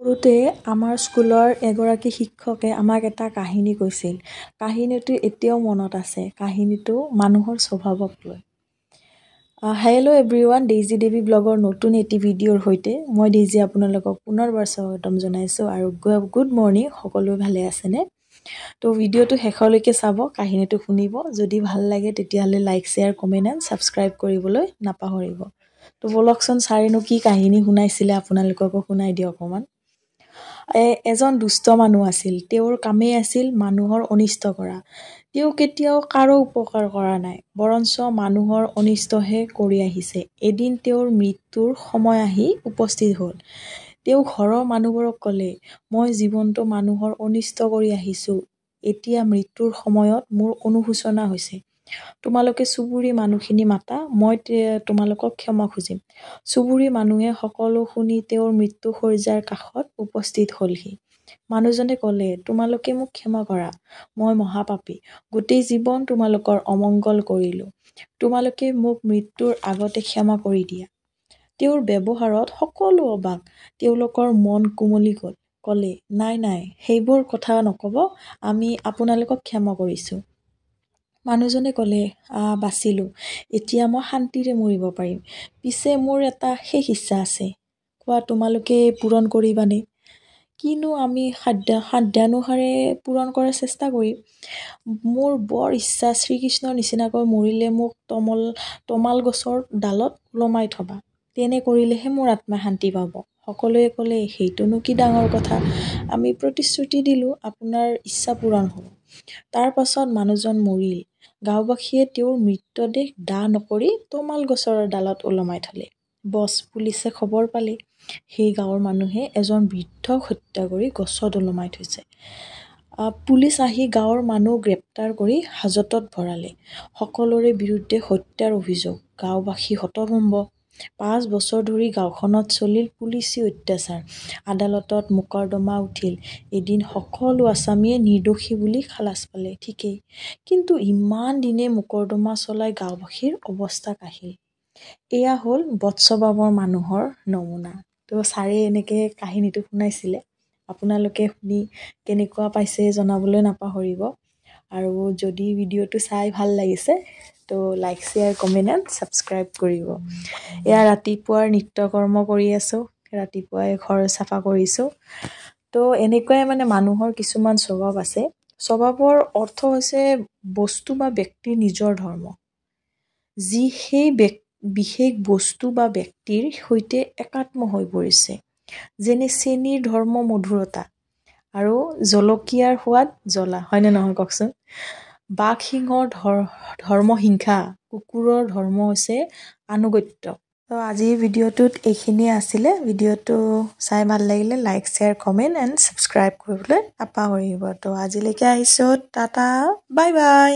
সৰুতে আমাৰ স্কুলৰ এগৰাকী শিক্ষকে আমাক এটা কাহিনী কৈছিল। কাহিনীটো এতিয়াও মনত আছে। কাহিনীটো মানুহৰ স্বভাৱক লৈ। হেল্ল' এভৰিৱান, ডেইজি দেৱী ব্লগৰ নতুন এটি ভিডিঅ'ৰ সৈতে মই ডেইজি আপোনালোকক পুনৰবাৰ স্বাগতম জনাইছোঁ আৰু গুড মৰ্ণিং। সকলোৱে ভালে আছেনে? তো ভিডিঅ'টো শেষলৈকে চাব, কাহিনীটো শুনিব। যদি ভাল লাগে তেতিয়াহ'লে like, share, comment and subscribe কৰিবলৈ নাপাহৰিব। তো বলকচোন ছাৰেনো কি কাহিনী শুনাইছিলে আপোনালোককো শুনাই দিওঁ অকণমান। এজন দুষ্ট মানুহ আছিল। তেওঁৰ কামেই আছিল মানুহৰ অনিষ্ট কৰা। তেওঁ কেতিয়াও কাৰো উপকাৰ কৰা নাই, বৰঞ্চ মানুহৰ অনিষ্টহে কৰি আহিছে। এদিন তেওঁৰ মৃত্যুৰ সময় আহি উপস্থিত হ'ল। তেওঁ ঘৰৰ মানুহবোৰক ক'লে, মই জীৱনটো মানুহৰ অনিষ্ট কৰি আহিছোঁ। এতিয়া মৃত্যুৰ সময়ত মোৰ অনুশোচনা হৈছে। তোমালোকে চুবুৰী মানুহখিনি মাতা, মই তোমালোকক ক্ষমা খুজিম। চুবুৰী মানুহে সকলো শুনি তেওঁৰ মৃত্যু শয্যাৰ কাষত উপস্থিত হ'লহি। মানুহজনে ক'লে, তোমালোকে মোক ক্ষমা কৰা। মই মহাপাপী। গোটেই জীৱন তোমালোকৰ অমংগল কৰিলোঁ। তোমালোকে মোক মৃত্যুৰ আগতে ক্ষমা কৰি দিয়া। তেওঁৰ ব্যৱহাৰত সকলো অবাক। তেওঁলোকৰ মন কোমলি গ'ল। ক'লে, নাই, সেইবোৰ কথা নক'ব। আমি আপোনালোকক ক্ষমা কৰিছোঁ। মানুহজনে ক'লে, বাচিলোঁ। এতিয়া মই শান্তিৰে মৰিব পাৰিম। পিছে মোৰ এটা শেষ ইচ্ছা আছে। কোৱা, তোমালোকে পূৰণ কৰিবানে? কিনো আমি সাধ্যানুসাৰে পূৰণ কৰাৰ চেষ্টা কৰিম। মোৰ বৰ ইচ্ছা শ্ৰীকৃষ্ণৰ নিচিনাকৈ মৰিলে মোক তমাল গছৰ ডালত ওলমাই থবা। তেনে কৰিলেহে মোৰ আত্মা শান্তি পাব। সকলোৱে ক'লে, সেইটোনো কি ডাঙৰ কথা। আমি প্ৰতিশ্ৰুতি দিলোঁ আপোনাৰ ইচ্ছা পূৰণ হ'ব। তাৰ পাছত মানুহজন মৰিল। গাঁওবাসীয়ে তেওঁৰ মৃতদেহ দাহ নকৰি তমাল গছৰ ডালত ওলমাই থলে। পুলিচে খবৰ পালে সেই গাঁৱৰ মানুহে এজন বৃদ্ধক হত্যা কৰি গছত ওলমাই থৈছে। পুলিচ আহি গাঁৱৰ মানুহ গ্ৰেপ্তাৰ কৰি হাজতত ভৰালে। সকলোৰে বিৰুদ্ধে হত্যাৰ অভিযোগ। গাঁওবাসী হতভম্ব। 5 বছৰ ধৰি গাঁওখনত চলিল পুলিচী অত্যাচাৰ। আদালতত মোকৰ্দমা উঠিল। এদিন সকলো আসামীয়ে নিৰ্দোষী বুলি খালাচ পালে। ঠিকেই, কিন্তু ইমান দিনে মোকৰ্দমা চলাই গাঁওবাসীৰ অৱস্থা কাহিল। এয়া হ'ল বৎসবাবৰ মানুহৰ নমুনা। তো ছাৰে এনেকৈ কাহিনীটো শুনাইছিলে। আপোনালোকে শুনি কেনেকুৱা পাইছে জনাবলৈ নাপাহৰিব। আৰু যদি ভিডিঅ'টো চাই ভাল লাগিছে তো like, share, comment and subscribe কৰিব। এয়া ৰাতিপুৱাৰ নিত্যকৰ্ম কৰি আছোঁ। ৰাতিপুৱাই ঘৰ চাফা কৰিছোঁ। তো এনেকুৱাই মানুহৰ কিছুমান স্বভাৱ আছে। স্বভাৱৰ অৰ্থ হৈছে বস্তু বা ব্যক্তিৰ নিজৰ ধৰ্ম, যি সেই বিশেষ বস্তু বা ব্যক্তিৰ সৈতে একাত্ম হৈ পৰিছে। যেনে চেনিৰ ধৰ্ম মধুৰতা আৰু জলকীয়াৰ সোৱাদ জ্বলা, হয়নে নহয় কওকচোন? বাঘ সিংহৰ ধৰ্ম হিংসা, কুকুৰৰ ধৰ্ম হৈছে আনুগত্য। তো আজিৰ ভিডিঅ'টোত এইখিনিয়ে আছিলে। ভিডিঅ'টো চাই ভাল লাগিলে like, share, comment and subscribe কৰিবলৈ নাপাহৰিব। তো আজিলৈকে আহিছোঁ। Tata, bye bye.